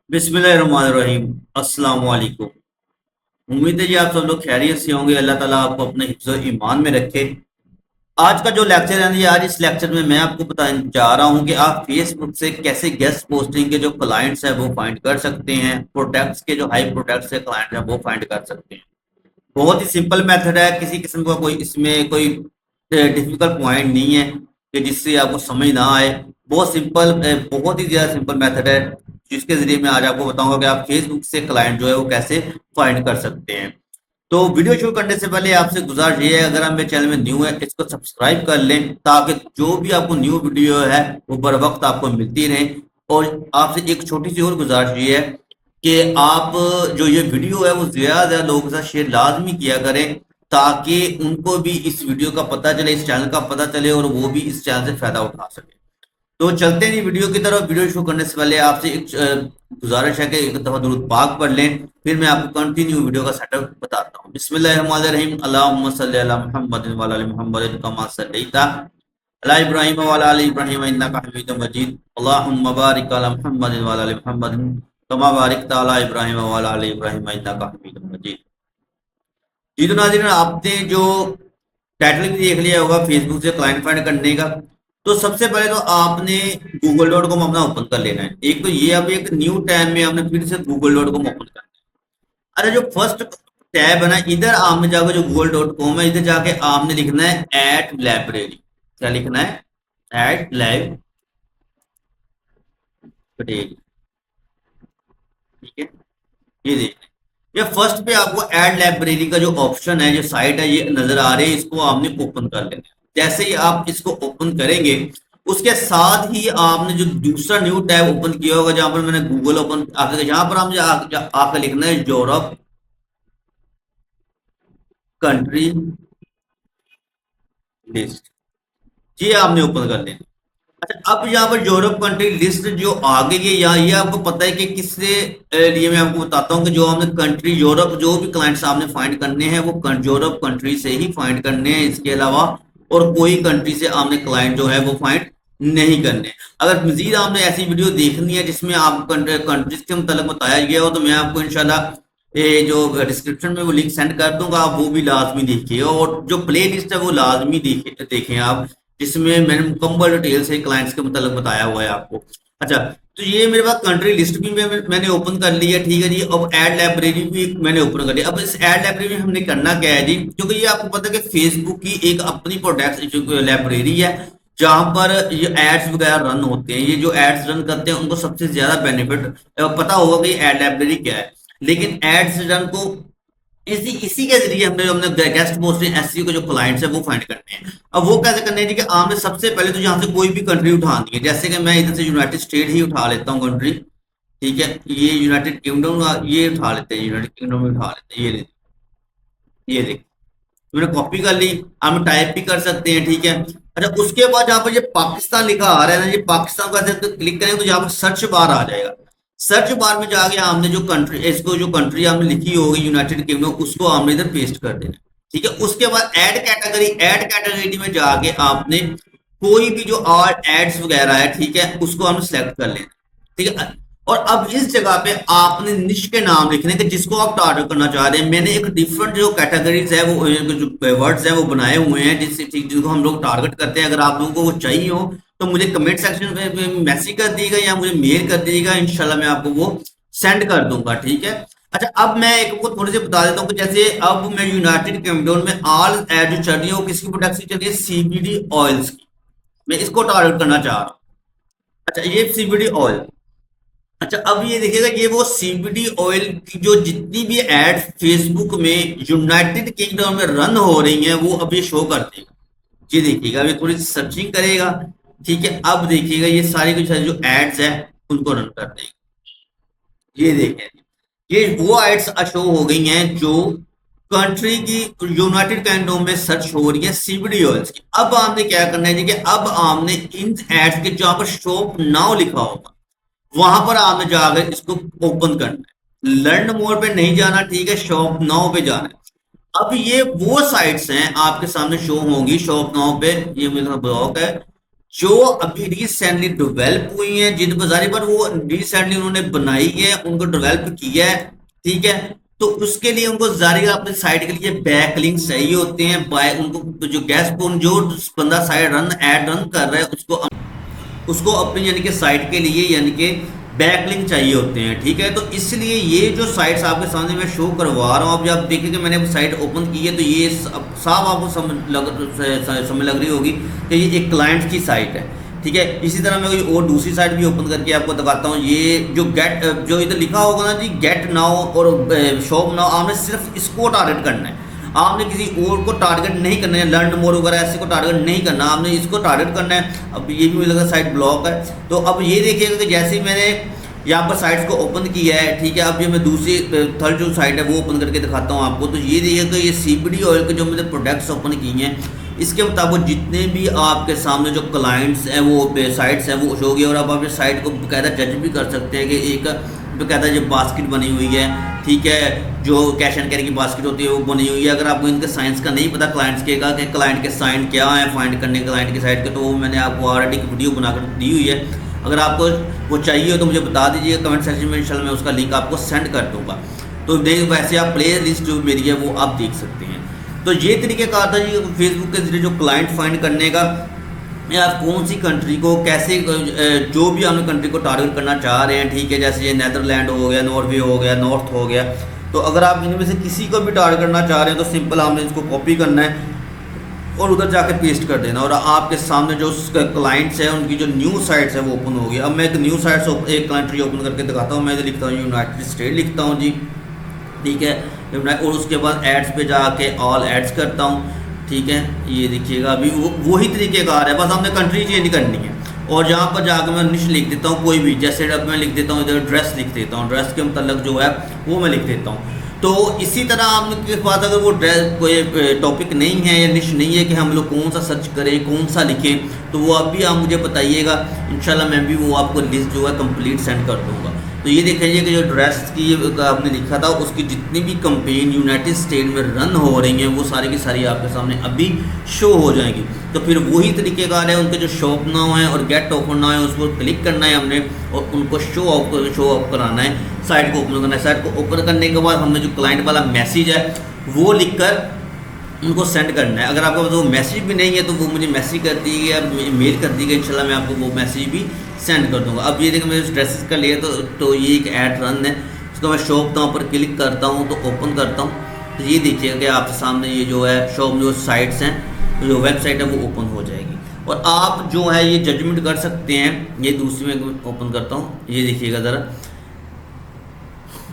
बिस्मिल्लाहिर्रहमानिर्रहीम। अस्सलाम वालेकुम। उम्मीद है जी आप सब लोग खैरियत से होंगे। अल्लाह ताला आपको अपने हिफ्ज़ ईमान में रखे। आज का जो लेक्चर है ना, आज इस लेक्चर में मैं आपको बताने जा रहा हूँ कि आप फेसबुक से कैसे गेस्ट पोस्टिंग के जो क्लाइंट्स हैं वो फाइंड कर सकते हैं, प्रोडक्ट्स के जो हाई प्रोडक्ट्स के क्लाइंट हैं वो फाइंड कर सकते हैं। बहुत ही सिंपल मेथड है, किसी किस्म का कोई इसमें कोई डिफिकल्ट पॉइंट नहीं है कि जिससे आपको समझ ना आए। बहुत सिंपल, बहुत ही ज़्यादा सिंपल मेथड है जिसके ज़रिए मैं आज आपको बताऊंगा कि आप फेसबुक से क्लाइंट जो है वो कैसे फाइंड कर सकते हैं। तो वीडियो शुरू करने से पहले आपसे गुजारिश ये है, अगर आप मेरे चैनल में न्यू है इसको सब्सक्राइब कर लें ताकि जो भी आपको न्यू वीडियो है वो बर वक्त आपको मिलती रहे। और आपसे एक छोटी सी और गुजारिश ये है कि आप जो ये वीडियो है वो ज़्यादा से ज़्यादा लोगों के साथ शेयर लाजमी किया करें ताकि उनको भी इस वीडियो का पता चले, इस चैनल का पता चले और वो भी इस चैनल से फ़ायदा उठा सके। तो चलते हैं जी वीडियो की तरफ। वीडियो शुरू करने से पहले आपसे एक गुजारिश है कि एक दफ़ा दुरूद पाक पढ़ लें, फिर मैं आपको कंटिन्यू वीडियो का सेटअप बताता हूँ। बिस्मिल्लाहिर्रहमानिर्रहीम। अल्लाहुम्मा सल्ली अला मुहम्मदिन व अला आलि मुहम्मदिन कमा सल्लैता अला इब्राहीम व अला आलि इब्राहीम इन्नका हमीदुम मजीद। अल्लाहुम्मा बारिक अला मुहम्मदिन व अला आलि मुहम्मदिन कमा बारिकता अला इब्राहीम व अला आलि इब्राहीम इन्नका हमीदुम मजीद। जी तो नाज़रीन, आपने जो टाइटल भी देख लिया होगा फेसबुक से क्लाइंट फाइंड करने का। तो सबसे पहले तो आपने google.com अपना ओपन कर लेना है। एक तो ये अब एक न्यू टैब में आपने फिर से google.com ओपन करना है। अरे जो फर्स्ट टैब है ना, इधर आपने जाकर जो google.com है इधर जाके आपने लिखना है एट लाइब्रेरी। क्या लिखना है? At library. ठीक है, ये देखिए, ये फर्स्ट पे आपको ऐड लाइब्रेरी का जो ऑप्शन है, जो साइट है, ये नजर आ रही है। इसको आपने ओपन कर लेना है। जैसे ही आप इसको ओपन करेंगे उसके साथ ही आपने जो दूसरा न्यू टैब ओपन किया होगा जहां पर मैंने गूगल ओपन आपके, जहां पर आपने आकर लिखना है यूरोप कंट्री लिस्ट। ये आपने ओपन कर लेना। अच्छा, अब यहाँ पर यूरोप कंट्री लिस्ट जो आ गई है, यहाँ ये आपको पता है कि किससे लिए मैं आपको बताता हूँ कि जो हमने कंट्री यूरोप जो भी क्लाइंट्स आपने फाइंड करने हैं वो यूरोप कंट्री से ही फाइंड करने हैं। इसके अलावा और कोई कंट्री से आपने क्लाइंट जो है वो फाइंड नहीं करने। अगर मजीद आपने ऐसी वीडियो देखनी है जिसमें आप कंट्रीज के मतलब बताया गया हो तो मैं आपको इंशाल्लाह ये जो डिस्क्रिप्शन में वो लिंक सेंड कर दूंगा, आप वो भी लाजमी देखिए। और जो प्ले लिस्ट है वो लाजमी देखें आप, जिसमें मैंने मुकम्मल डिटेल से क्लाइंट्स के मतलब बताया हुआ है आपको। अच्छा, तो ये मेरे पास कंट्री लिस्ट भी मैंने ओपन कर ली है। ठीक है जी, अब ऐड लाइब्रेरी भी मैंने ओपन कर लिया। अब इस ऐड लाइब्रेरी में हमने करना क्या है जी, क्योंकि ये आपको पता है कि फेसबुक की एक अपनी प्रोडक्ट लाइब्रेरी है जहां पर ये एड्स वगैरह रन होते हैं। ये जो एड्स रन करते हैं उनको सबसे ज्यादा बेनिफिट पता होगा कि एड लाइब्रेरी क्या है। लेकिन एड्स रन को इसी इसी के जरिए हमने हमने गेस्ट पोस्टिंग एसईओ के जो क्लाइंट्स है वो फाइंड करने हैं। अब वो कैसे करने हैं जी, कि आपने सबसे पहले तो यहाँ से कोई भी कंट्री उठानी है। जैसे कि मैं इधर से यूनाइटेड स्टेट ही उठा लेता हूँ कंट्री। ठीक है, ये यूनाइटेड किंगडम ये उठा लेते हैं, यूनाइटेड किंगडम में उठा लेते हैं। ये देख, मैंने कॉपी कर ली। हम टाइप भी कर सकते हैं। ठीक है। अच्छा, उसके बाद जहाँ पर ये पाकिस्तान लिखा आ रहा है ना, ये पाकिस्तान का जब क्लिक करेंगे तो यहाँ पर सर्च बार आ जाएगा। सर्च बार में जाके हमने जो कंट्री, इसको जो कंट्री हमने लिखी होगी यूनाइटेड किंगडम, उसको हमने इधर पेस्ट कर देना। ठीक है, उसके बाद ऐड कैटेगरी में जाके आपने कोई भी जो और एड्स वगैरह है, ठीक है, उसको हमने सेलेक्ट कर लेना। ठीक है, और अब इस जगह पे आपने निश के नाम लिखने के जिसको आप टारगेट करना चाह रहे हैं। मैंने एक डिफरेंट जो कैटेगरीज है वो जो वर्ड्स है वो बनाए हुए हैं जिससे जिनको हम लोग टारगेट करते हैं। अगर आप लोगों को वो चाहिए हो तो मुझे कमेंट सेक्शन में मैसेज कर दीजिएगा या मुझे मेल कर दीजिएगा, इंशाल्लाह मैं आपको वो सेंड कर दूंगा। ठीक है। अच्छा, अब मैं एक को थोड़ी सी बता देता हूँ कि जैसे अब मैं यूनाइटेड किंगडम में ऑल एड जो चल रही है वो किसकी प्रोडक्ट की चल रही है? सीबीडी ऑयल्स की। मैं इसको टारगेट करना चाह रहा हूँ। अच्छा, ये सीबीडी ऑयल। अच्छा, अब ये देखिएगा, ये वो सीबीडी ऑयल की जो जितनी भी एड फेसबुक में यूनाइटेड किंगडम में रन हो रही हैं वो अब ये शो कर देगा। ये देखिएगा, अभी थोड़ी सर्चिंग करेगा। ठीक है, अब देखिएगा ये सारी कुछ जो एड्स है उनको रन कर देगा। ये देखें, ये वो एड्स शो हो गई हैं जो कंट्री की यूनाइटेड किंगडम में सर्च हो रही है सीबीडी ऑयल्स की। अब आपने क्या करना है जी, कि अब आपने इन एड्स के जहां पर शॉप नाउ लिखा होगा वहां पर आपने जाकर इसको ओपन करना है। लर्न मोर पे नहीं जाना, ठीक है, शॉप नाउ पे जाना है। अब ये वो साइट्स हैं आपके सामने शो होंगी शॉप नाउ पे। ये मेरा ब्लॉग है, जो अभी रिसेंटली डेवलप हुई हैं, जिन बाजारी पर वो रिसेंटली उन्होंने बनाई है, उनको डेवलप किया है, ठीक है। तो उसके लिए उनको जारी अपने साइट के लिए बैक लिंक चाहिए होते हैं, बाय उनको जो गेस्ट जो बंदा साइट एड रन कर रहा है उसको अपनी यानी कि साइट के लिए यानी कि बैकलिंक चाहिए होते हैं, ठीक है। तो इसलिए ये जो साइट्स आपके सामने मैं शो करवा रहा हूँ, अब जब देखेंगे मैंने साइट ओपन की है तो ये साफ आपको समझ लग रही होगी कि ये एक क्लाइंट की साइट है, ठीक है। इसी तरह मैं कोई और दूसरी साइट भी ओपन करके आपको दिखाता हूँ। ये जो जो इधर लिखा होगा ना जी, गेट नाउ और शॉप नाउ, आपने सिर्फ इसको टारगेट करना है, आपने किसी और को टारगेट नहीं करना है, लर्न मोर वगैरह ऐसे को टारगेट नहीं करना, आपने इसको टारगेट करना है। अब ये भी मुझे लगा साइट ब्लॉक है, तो अब ये देखिएगा कि जैसे ही मैंने यहाँ पर साइट्स को ओपन किया है, ठीक है। अब ये मैं दूसरी थर्ड जो साइट है वो ओपन करके दिखाता हूँ आपको। तो ये देखिएगा कि ये CBD ऑयल के जो मैंने प्रोडक्ट्स ओपन किए हैं, इसके मुताबिक जितने भी आपके सामने जो क्लाइंट्स हैं वो साइट्स हैं वो शो होगी। और अब आप इस साइट को बकायदा जज भी कर सकते हैं कि एक बकायदा जो बास्केट बनी हुई है, ठीक है, जो कैश एंड कैरी की बास्केट होती है वो बनी हुई है। अगर आपको इनके साइंस का नहीं पता क्लाइंट्स के का कि क्लाइंट के साइन क्या है फाइंड करने क्लाइंट की साइट के, तो वो मैंने आपको ऑलरेडी एक वीडियो बनाकर दी हुई है। अगर आपको वो चाहिए हो तो मुझे बता दीजिए कमेंट सेक्शन में, इंशाल्लाह मैं उसका लिंक आपको सेंड कर दूँगा। तो देख वैसे आप प्ले लिस्ट जो मेरी है वो आप देख सकते हैं। तो ये तरीक़ेकार था जी फेसबुक के जरिए जो क्लाइंट फाइंड करने का, या आप कौन सी कंट्री को कैसे जो भी हमने कंट्री को टारगेट करना चाह रहे हैं, ठीक है। जैसे ये नेदरलैंड हो गया, नॉर्वे हो गया, नॉर्थ हो गया। तो अगर आप इनमें से किसी को भी टारगेट करना चाह रहे हैं तो सिंपल हमने इसको कॉपी करना है और उधर जाकर पेस्ट कर देना, और आपके सामने जो क्लाइंट्स हैं उनकी जो न्यू साइट्स है वो ओपन होगी। अब मैं एक न्यू साइट्स एक कंट्री ओपन करके दिखाता हूँ। मैं लिखता हूँ यूनाइटेड स्टेट लिखता हूँ जी, ठीक है। और उसके बाद एड्स पे जाके ऑल एड्स करता हूँ, ठीक है। ये देखिएगा अभी वही तरीक़ेकार है, बस हमने कंट्री चेंज करनी है। और जहाँ पर जाकर मैं निश लिख देता हूँ कोई भी, जैसे अब मैं लिख देता हूँ इधर ड्रेस लिख देता हूँ, ड्रेस के मतलब जो है वो मैं लिख देता हूँ। तो इसी तरह आपके पास अगर वो ड्रेस कोई टॉपिक नहीं है या निश नहीं है कि हम लोग कौन सा सर्च करें कौन सा लिखें, तो वो अभी आप मुझे बताइएगा, इंशाल्लाह मैं भी वो आपको लिस्ट जो है कंप्लीट सेंड कर दूँगा। तो ये देखिए कि जो ड्रेस की आपने लिखा था उसकी जितनी भी कंपेन यूनाइटेड स्टेट में रन हो रही हैं वो सारी की सारी आपके सामने अभी शो हो जाएंगी। तो फिर वही तरीक़ेकार है, उनके जो शॉप नाउ है और गेट ऑफर नाउ है उस पर क्लिक करना है हमने और उनको शो ऑफ कराना है, साइट को ओपन करना है। साइट को ओपन करने के बाद हमने जो क्लाइंट वाला मैसेज है वो लिख कर उनको सेंड करना है। अगर आपके पास वो मैसेज भी नहीं है तो वो मुझे मैसेज कर दीजिए या मेल कर दीजिए, इंशाल्लाह मैं आपको वो मैसेज भी सेंड कर दूंगा। अब ये देखिए मैं ड्रेसेस का लिया तो ये एक ऐड रन है, उसको मैं शॉप नाउ पर क्लिक करता हूँ तो ओपन करता हूँ। तो ये देखिएगा कि आपके सामने ये जो है शॉप जो साइट्स हैं, जो वेबसाइट है वो ओपन हो जाएगी। और आप जो है ये जजमेंट कर सकते हैं। ये दूसरी में ओपन करता हूँ, ये देखिएगा ज़रा,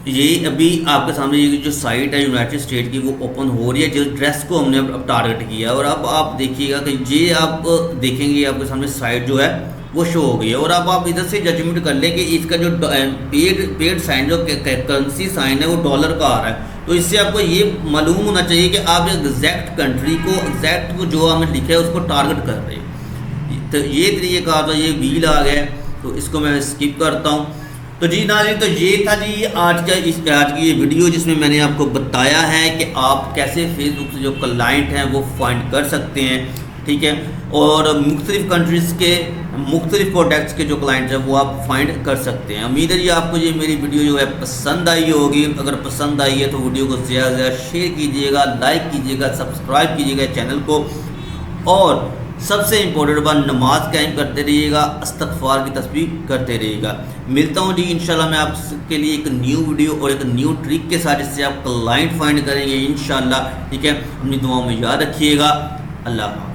ये अभी आपके सामने ये जो साइट है यूनाइटेड स्टेट की वो ओपन हो रही है, जिस ड्रेस को हमने अब टारगेट किया। और अब आप देखिएगा कि ये आप देखेंगे आपके सामने साइट जो है वो शो हो गई है। और अब आप इधर से जजमेंट कर लें कि इसका जो पेड साइन जो करेंसी साइन है वो डॉलर का आ रहा है। तो इससे आपको ये मालूम होना चाहिए कि आप एग्जैक्ट कंट्री को एग्जैक्ट जो हमने लिखा है उसको टारगेट कर रहे हैं। तो ये तरीक़ा था, ये व्हील आ गया तो इसको मैं स्किप करता हूँ। तो जी नाज़रीन, तो ये था जी आज की ये वीडियो जिसमें मैंने आपको बताया है कि आप कैसे फेसबुक से जो क्लाइंट हैं वो फाइंड कर सकते हैं, ठीक है। और मुख्तलिफ़ कंट्रीज़ के मुख्तलिफ़ प्रोडक्ट्स के जो क्लाइंट्स हैं वो आप फाइंड कर सकते हैं। उम्मीद है जी आपको ये मेरी वीडियो जो है पसंद आई होगी। अगर पसंद आई है तो वीडियो को ज़्यादा से ज़्यादा शेयर कीजिएगा, लाइक कीजिएगा, सब्सक्राइब कीजिएगा चैनल को, और सबसे इम्पोर्टेंट बात नमाज कायम करते रहिएगा, इस्तग़फ़ार की तस्बीह करते रहिएगा। मिलता हूँ जी इंशाल्लाह मैं आपके लिए एक न्यू वीडियो और एक न्यू ट्रिक के साथ, जिससे आप क्लाइंट फाइंड करेंगे इंशाल्लाह, ठीक है। अपनी दुआओं में याद रखिएगा। अल्लाह।